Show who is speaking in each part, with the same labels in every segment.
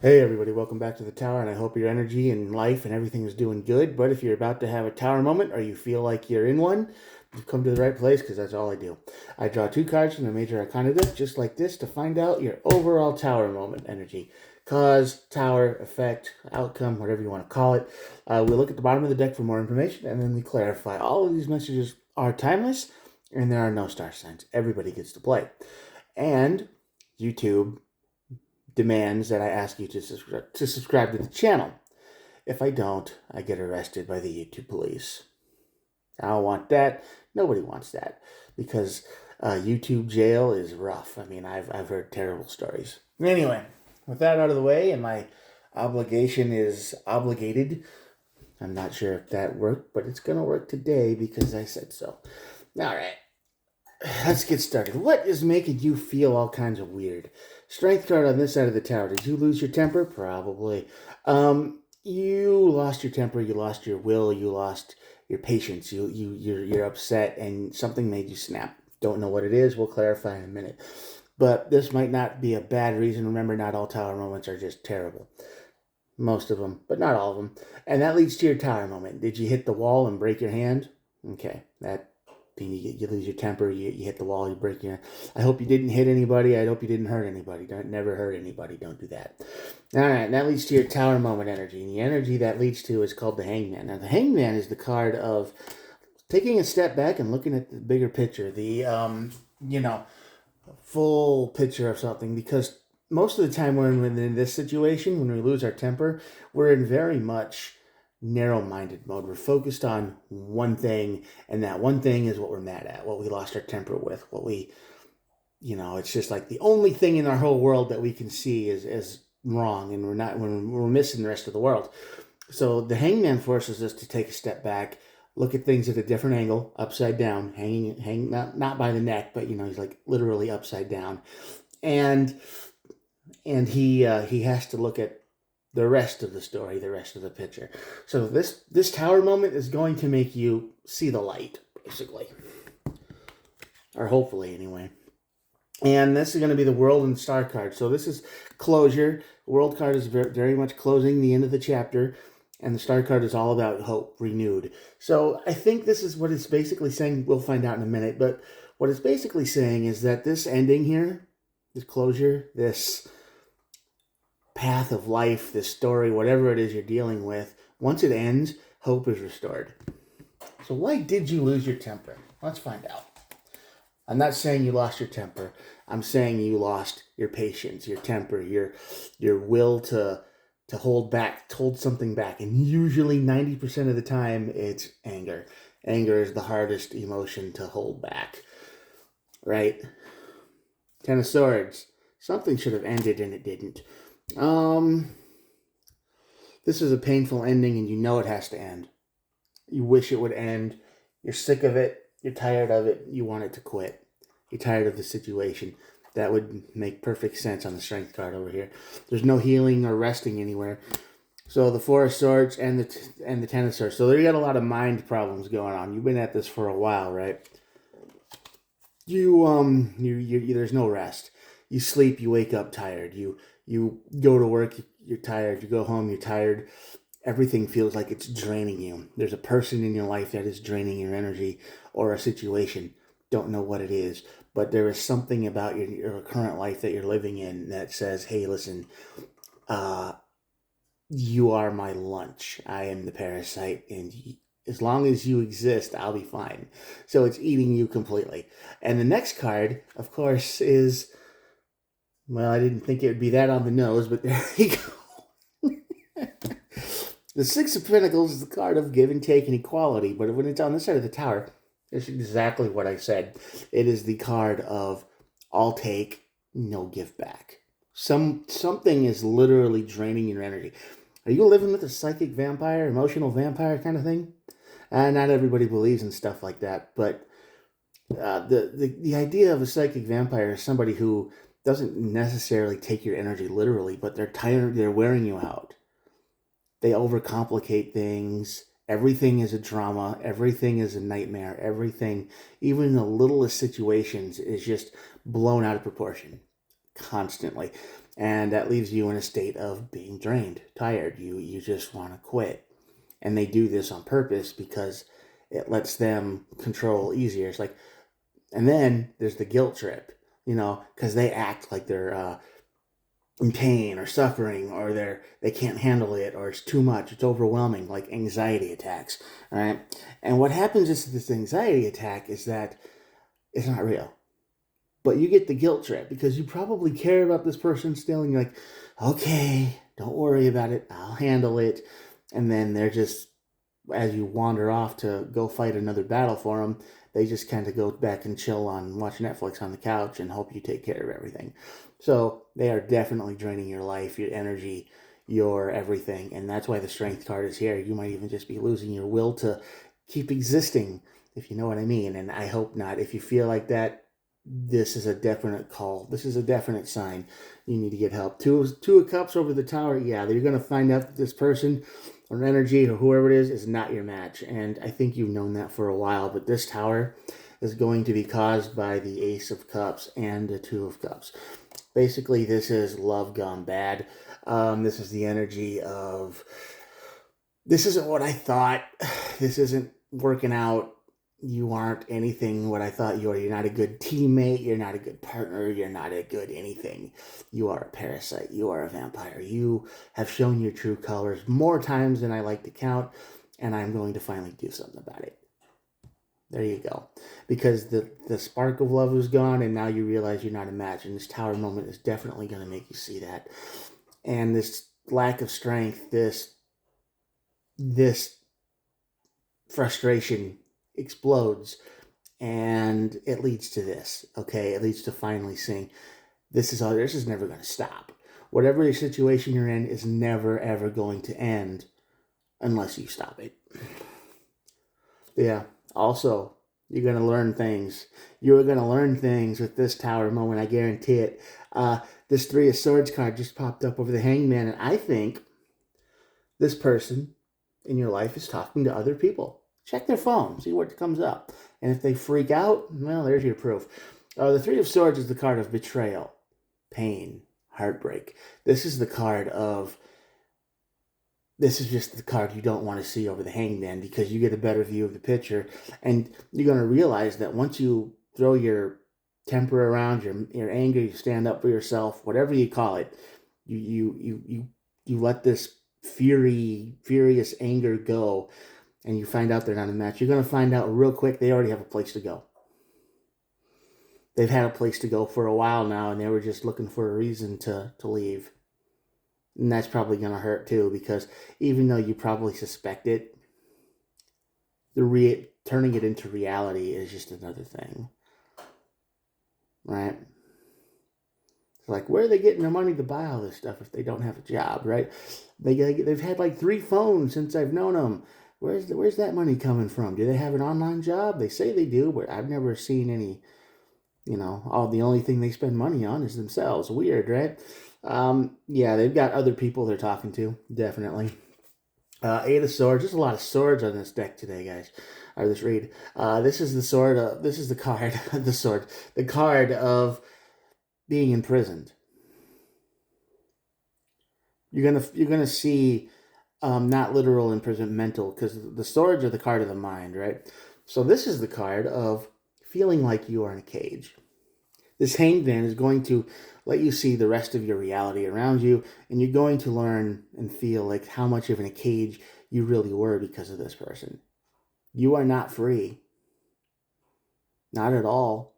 Speaker 1: Hey everybody, welcome back to the tower, and I hope your energy and life and everything is doing good. But if you're about to have a tower moment or you feel like you're in one, you've come to the right place because that's all I do. I draw two cards from the major arcana deck, just like this, to find out your overall tower moment energy. Cause, tower, effect, outcome, whatever you want to call it. We look at the bottom of the deck for more information, and then we clarify. All of these messages are timeless, and there are no star signs. Everybody gets to play. And YouTube demands that I ask you to subscribe to the channel. If I don't, I get arrested by the YouTube police. I don't want that. Nobody wants that because YouTube jail is rough. I mean, I've heard terrible stories. Anyway, with that out of the way, and my obligation is obligated. I'm not sure if that worked, but it's gonna work today because I said so. All right. Let's get started. What is making you feel all kinds of weird? Strength card on this side of the tower. Did you lose your temper? Probably. You lost your temper. You lost your will. You lost your patience. You're upset, and something made you snap. Don't know what it is. We'll clarify in a minute. But this might not be a bad reason. Remember, not all tower moments are just terrible. Most of them, but not all of them. And that leads to your tower moment. Did you hit the wall and break your hand? Okay, that you lose your temper, you hit the wall, you break your. I hope you didn't hit anybody. I hope you didn't hurt anybody. Don't never hurt anybody. Don't do that. All right, and that leads to your tower moment energy, and the energy that leads to is called the Hangman. Now, the Hangman is the card of taking a step back and looking at the bigger picture, the you know, full picture of something, because most of the time when we're in this situation, when we lose our temper, we're in very much narrow-minded mode. We're focused on one thing, and that one thing is what we're mad at, what we lost our temper with, what we, it's just like the only thing in our whole world that we can see is wrong, and we're missing the rest of the world. So the Hangman forces us to take a step back, look at things at a different angle, upside down, hanging not by the neck, but he's like literally upside down, and he has to look at the rest of the story, the rest of the picture. So this tower moment is going to make you see the light, basically, or hopefully anyway. And this is going to be the World and Star card. So this is closure. The World card is very, very much closing the end of the chapter, and the Star card is all about hope renewed. So I think this is what it's basically saying. We'll find out in a minute, but what it's basically saying is that this ending here, this closure, this path of life, this story, whatever it is you're dealing with, once it ends, hope is restored. So why did you lose your temper? Let's find out. I'm not saying you lost your temper. I'm saying you lost your patience, your temper, your will to hold something back. And usually 90% of the time it's anger. Anger is the hardest emotion to hold back. Right? Ten of Swords. Something should have ended and it didn't. This is a painful ending and you know it has to end. You wish it would end. You're sick of it. You're tired of it. You want it to quit. You're tired of the situation. That would make perfect sense on the strength card over here. There's no healing or resting anywhere. So the Four of Swords and the Ten of Swords. So there you got a lot of mind problems going on. You've been at this for a while, right? There's no rest. You sleep, you wake up tired. You go to work, you're tired. You go home, you're tired. Everything feels like it's draining you. There's a person in your life that is draining your energy, or a situation. Don't know what it is, but there is something about your current life that you're living in that says, hey, listen, you are my lunch. I am the parasite, and as long as you exist, I'll be fine. So it's eating you completely. And the next card, of course, is, well, I didn't think it would be that on the nose, but there you go. The Six of Pentacles is the card of give and take and equality, but when it's on this side of the tower, it's exactly what I said. It is the card of I'll take, no give back. Something is literally draining your energy. Are you living with a psychic vampire, emotional vampire kind of thing? Not everybody believes in stuff like that, but the idea of a psychic vampire is somebody who doesn't necessarily take your energy literally, but they're tired, they're wearing you out. They overcomplicate things. Everything is a drama. Everything is a nightmare. Everything, even the littlest situations, is just blown out of proportion constantly. And that leaves you in a state of being drained, tired. You just want to quit. And they do this on purpose because it lets them control easier. It's like, and then there's the guilt trip, because they act like they're in pain or suffering, or they can't handle it, or it's too much, it's overwhelming, like anxiety attacks. All right. And what happens is this anxiety attack is that it's not real. But you get the guilt trip because you probably care about this person still, and you're like, okay, don't worry about it, I'll handle it. And then they're just, as you wander off to go fight another battle for them, they just kind of go back and chill on watch Netflix on the couch and hope you take care of everything. So they are definitely draining your life, your energy, your everything. And that's why the strength card is here. You might even just be losing your will to keep existing, if you know what I mean. And I hope not. If you feel like that, this is a definite call. This is a definite sign. You need to get help. Two of Cups over the Tower. Yeah, you're going to find out that this person or energy or whoever it is not your match. And I think you've known that for a while. But this Tower is going to be caused by the Ace of Cups and the Two of Cups. Basically, this is love gone bad. This is the energy of, this isn't what I thought. This isn't working out. You aren't anything what I thought you are. You're not a good teammate. You're not a good partner. You're not a good anything. You are a parasite. You are a vampire. You have shown your true colors more times than I like to count, and I'm going to finally do something about it. There you go. Because the spark of love is gone, and now you realize you're not a match, and this Tower moment is definitely going to make you see that. And this lack of strength, this frustration explodes, and it leads to this. Okay, it leads to finally seeing this is never going to stop. Whatever situation you're in is never ever going to end unless you stop it. Yeah. Also, you're going to learn things. You're going to learn things with this Tower moment. I guarantee it. This Three of Swords card just popped up over the Hangman, and I think this person in your life is talking to other people. Check their phone, see what comes up. And if they freak out, well, there's your proof. The Three of Swords is the card of betrayal, pain, heartbreak. This is just the card you don't want to see over the Hangman, because you get a better view of the picture. And you're going to realize that once you throw your temper around, your anger, you stand up for yourself, whatever you call it, you let this furious anger go, and you find out they're not a match. You're going to find out real quick they already have a place to go. They've had a place to go for a while now, and they were just looking for a reason to leave. And that's probably going to hurt too, because even though you probably suspect it, turning it into reality is just another thing. Right? It's like, where are they getting the money to buy all this stuff if they don't have a job, right? They've had like 3 phones since I've known them. Where's that money coming from? Do they have an online job? They say they do, but I've never seen any. The only thing they spend money on is themselves. Weird, right? Yeah, they've got other people they're talking to, definitely. 8 of Swords. There's a lot of swords on this deck today, guys. Or this read. This is the sword. This is the card. The sword. The card of being imprisoned. You're gonna see. Not literal imprisonment, mental, because the swords are the card of the mind, right? So this is the card of feeling like you are in a cage. This Hangman is going to let you see the rest of your reality around you, and you're going to learn and feel like how much of in a cage you really were because of this person. You are not free. Not at all.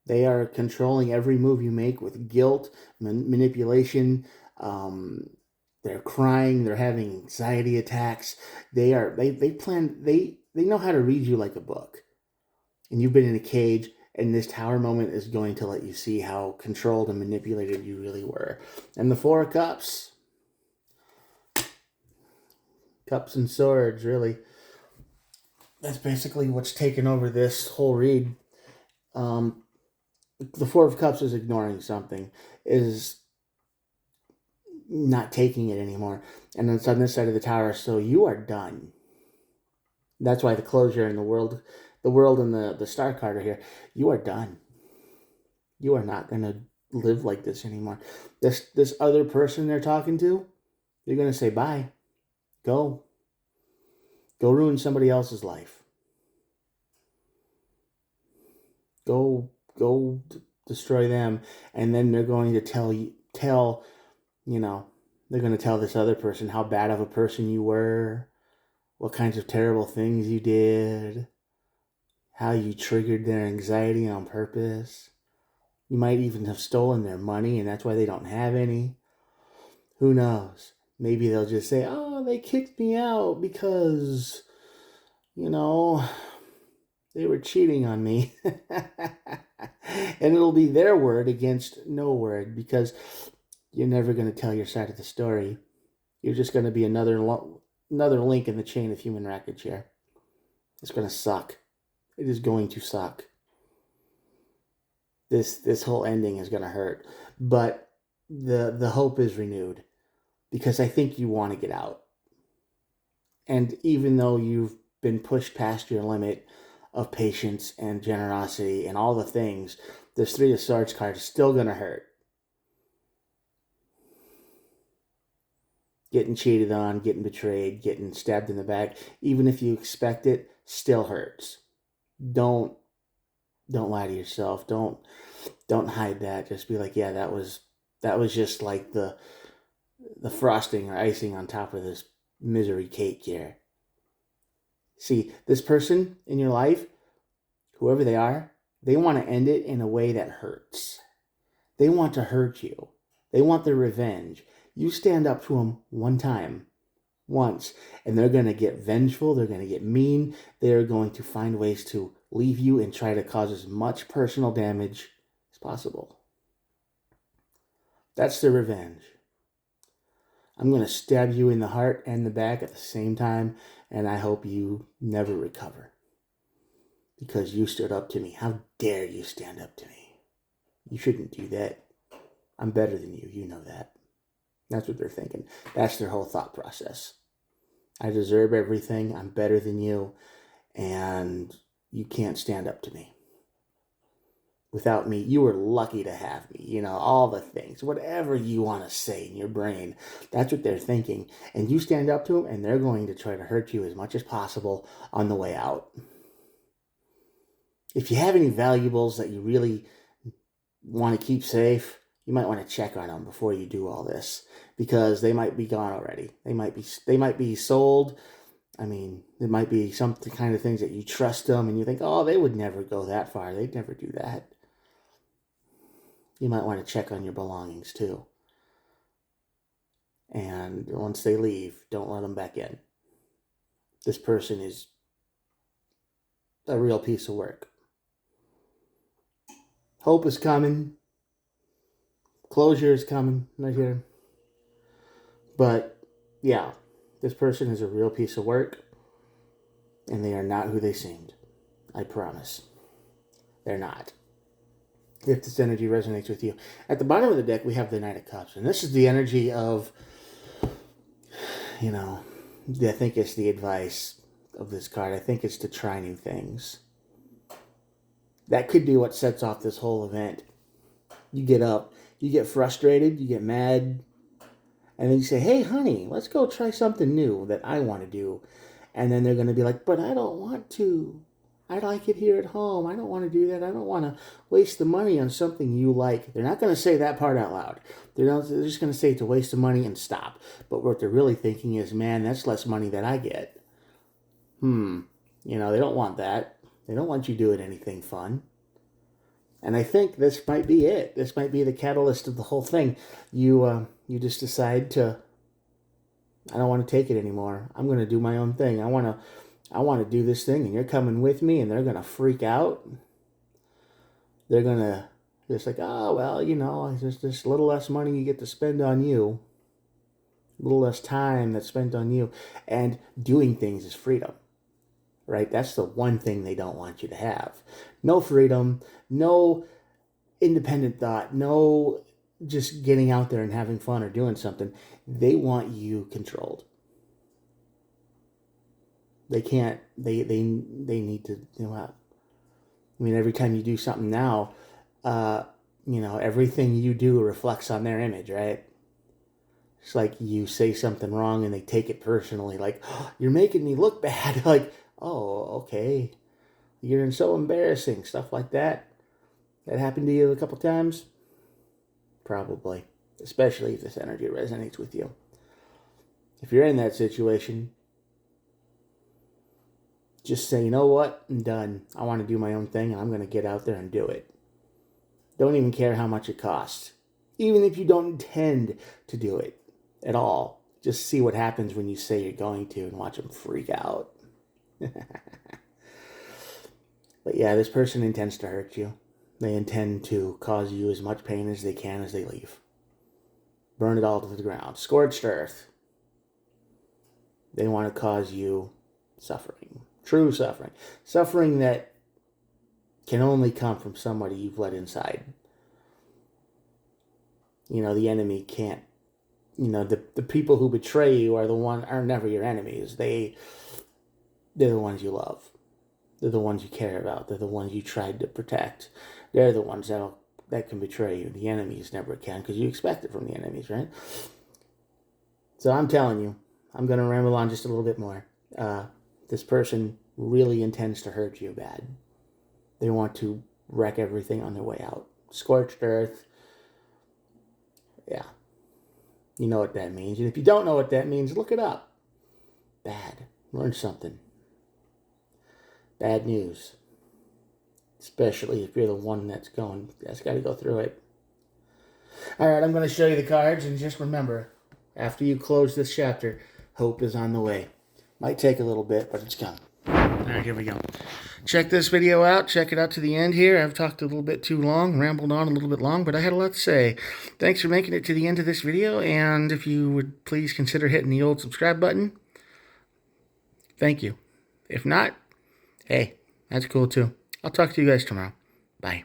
Speaker 1: They are controlling every move you make with guilt, manipulation. They're crying. They're having anxiety attacks. They know how to read you like a book. And you've been in a cage, and this Tower moment is going to let you see how controlled and manipulated you really were. And the Four of Cups. Cups and Swords, really. That's basically what's taken over this whole read. The Four of Cups is ignoring something, is not taking it anymore. And it's on this side of the Tower, so you are done. That's why the closure in the world and the Star card are here. You are done. You are not going to live like this anymore. This other person they're talking to, you're going to say bye. Go. Go ruin somebody else's life. Go destroy them, and then they're going to tell they're going to tell this other person how bad of a person you were, what kinds of terrible things you did, how you triggered their anxiety on purpose. You might even have stolen their money, and that's why they don't have any. Who knows? Maybe they'll just say, oh, they kicked me out because, they were cheating on me. And it'll be their word against no word, because you're never going to tell your side of the story. You're just going to be another link in the chain of human wreckage here. It's going to suck. It is going to suck. This whole ending is going to hurt. But the hope is renewed, because I think you want to get out. And even though you've been pushed past your limit of patience and generosity and all the things, this Three of Swords card is still going to hurt. Getting cheated on, getting betrayed, getting stabbed in the back, even if you expect it, still hurts. Don't lie to yourself. Don't hide that. Just be like, yeah, that was just like the frosting or icing on top of this misery cake here. See, this person in your life, whoever they are, they want to end it in a way that hurts. They want to hurt you. They want their revenge. You stand up to them one time, once, and they're going to get vengeful. They're going to get mean. They're going to find ways to leave you and try to cause as much personal damage as possible. That's their revenge. I'm going to stab you in the heart and the back at the same time, and I hope you never recover, because you stood up to me. How dare you stand up to me? You shouldn't do that. I'm better than you. You know that. That's what they're thinking. That's their whole thought process. I deserve everything. I'm better than you, and you can't stand up to me. Without me, you were lucky to have me. All the things, whatever you want to say in your brain, that's what they're thinking. And you stand up to them, and they're going to try to hurt you as much as possible on the way out. If you have any valuables that you really want to keep safe, you might want to check on them before you do all this, because they might be gone already. They might be sold. I mean, there might be some kind of things that you trust them, and you think, oh, they would never go that far. They'd never do that. You might want to check on your belongings too. And once they leave, don't let them back in. This person is a real piece of work. Hope is coming. Closure is coming right here. But yeah, this person is a real piece of work, and they are not who they seemed. I promise. They're not. If this energy resonates with you. At the bottom of the deck, we have the Knight of Cups. And this is the energy of, I think it's the advice of this card. I think it's to try new things. That could be what sets off this whole event. You get up, you get frustrated, you get mad, and then you say, hey, honey, let's go try something new that I want to do. And then they're going to be like, but I don't want to. I like it here at home. I don't want to do that. I don't want to waste the money on something you like. They're not going to say that part out loud. They're just going to say it's a waste of money and stop. But what they're really thinking is, man, that's less money that I get. They don't want that. They don't want you doing anything fun. And I think this might be it. This might be the catalyst of the whole thing. You just decide to, I don't want to take it anymore. I'm going to do my own thing. I want to do this thing, and you're coming with me, and they're going to freak out. They're going to just like, oh, well, there's just a little less money you get to spend on you. A little less time that's spent on you. And doing things is freedom, right? That's the one thing they don't want you to have. No freedom, no independent thought, no just getting out there and having fun or doing something. They want you controlled. They can't, they need to, every time you do something now, you know, everything you do reflects on their image, right? It's like you say something wrong and they take it personally, like, oh, you're making me look bad. Like, oh, okay. You're so embarrassing, stuff like that. That happened to you a couple times? Probably. Especially if this energy resonates with you. If you're in that situation, just say, you know what? I'm done. I want to do my own thing and I'm going to get out there and do it. Don't even care how much it costs. Even if you don't intend to do it at all. Just see what happens when you say you're going to and watch them freak out. But yeah, this person intends to hurt you. They intend to cause you as much pain as they can as they leave. Burn it all to the ground. Scorched earth. They want to cause you suffering. True suffering. Suffering that can only come from somebody you've let inside. You know, the enemy can't. You know, the people who betray you are never your enemies. They're the ones you love. They're the ones you care about. They're the ones you tried to protect. They're the ones that can betray you. The enemies never can, because you expect it from the enemies, right? So I'm telling you, I'm going to ramble on just a little bit more. This person really intends to hurt you bad. They want to wreck everything on their way out. Scorched earth. Yeah. You know what that means. And if you don't know what that means, look it up. Bad. Learn something. Bad news. Especially if you're the one that's got to go through it. All right, I'm going to show you the cards, and just remember, after you close this chapter, hope is on the way. Might take a little bit, but it's coming. All right, here we go. Check this video out. Check it out to the end here. I've talked a little bit too long, rambled on a little bit long, but I had a lot to say. Thanks for making it to the end of this video, and if you would please consider hitting the old subscribe button. Thank you. If not, hey, that's cool too. I'll talk to you guys tomorrow. Bye.